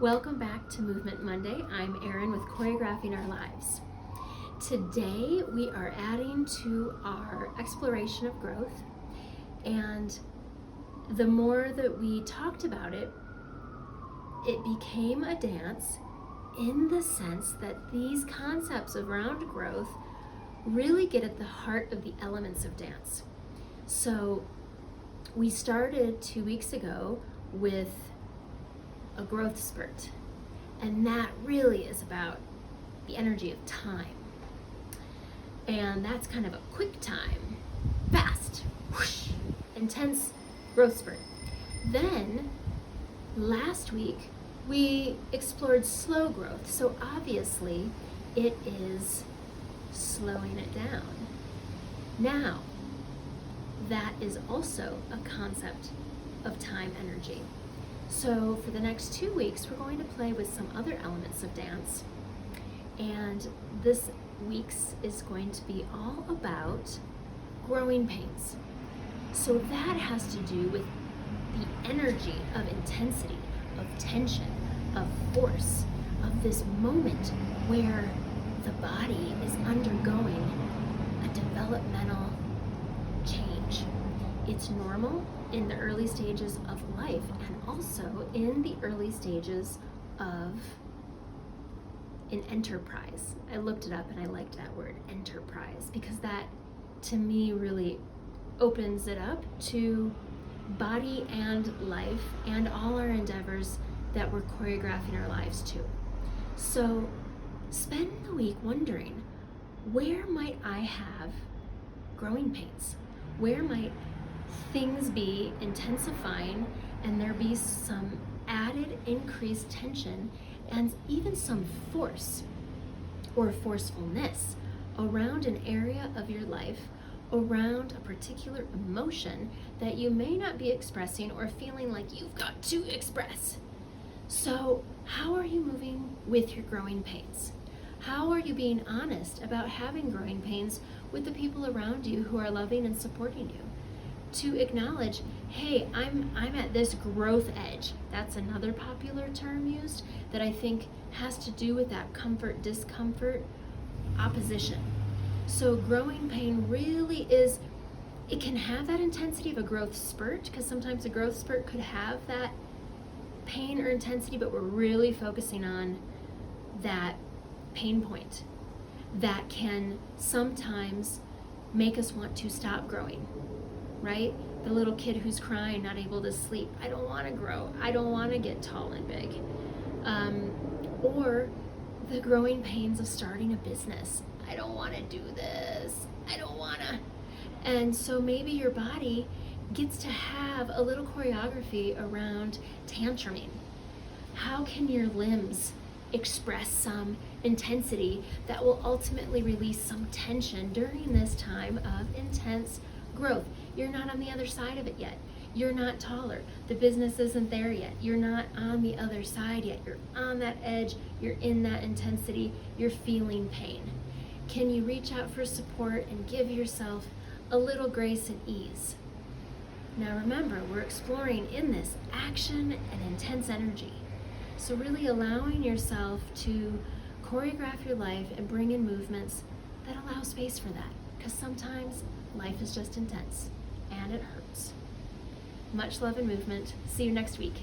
Welcome back to Movement Monday. I'm Erin with Choreographing Our Lives. Today we are adding to our exploration of growth, and the more that we talked about it, it became a dance in the sense that these concepts around growth really get at the heart of the elements of dance. So we started 2 weeks ago with a growth spurt, and that really is about the energy of time, and that's kind of a quick time, fast, whoosh, intense growth spurt. Then last week we explored slow growth, so obviously it is slowing it down. Now that is also a concept of time energy. So for the next 2 weeks, we're going to play with some other elements of dance. And this week's is going to be all about growing pains. So that has to do with the energy of intensity, of tension, of force, of this moment where the body is undergoing a developmental change. It's normal in the early stages of life and also in the early stages of an enterprise. I looked it up and I liked that word, enterprise, because that to me really opens it up to body and life and all our endeavors that we're choreographing our lives to. So spend the week wondering, where might I have growing pains? Where might things be intensifying and there be some added increased tension and even some force or forcefulness around an area of your life, around a particular emotion that you may not be expressing or feeling like you've got to express. So how are you moving with your growing pains? How are you being honest about having growing pains with the people around you who are loving and supporting you? To acknowledge, hey, I'm at this growth edge. That's another popular term used that I think has to do with that comfort, discomfort, opposition. So growing pain really is, it can have that intensity of a growth spurt, because sometimes a growth spurt could have that pain or intensity, but we're really focusing on that pain point that can sometimes make us want to stop growing. Right? The little kid who's crying, not able to sleep. I don't want to grow. I don't want to get tall and big. Or the growing pains of starting a business. I don't want to do this. I don't want to. And so maybe your body gets to have a little choreography around tantruming. How can your limbs express some intensity that will ultimately release some tension during this time of intense growth? You're not on the other side of it yet. You're not taller. The business isn't there yet. You're not on the other side yet. You're on that edge. You're in that intensity. You're feeling pain. Can you reach out for support and give yourself a little grace and ease? Now remember, we're exploring in this action and intense energy. So really allowing yourself to choreograph your life and bring in movements that allow space for that. Because sometimes life is just intense and it hurts. Much love and movement. See you next week.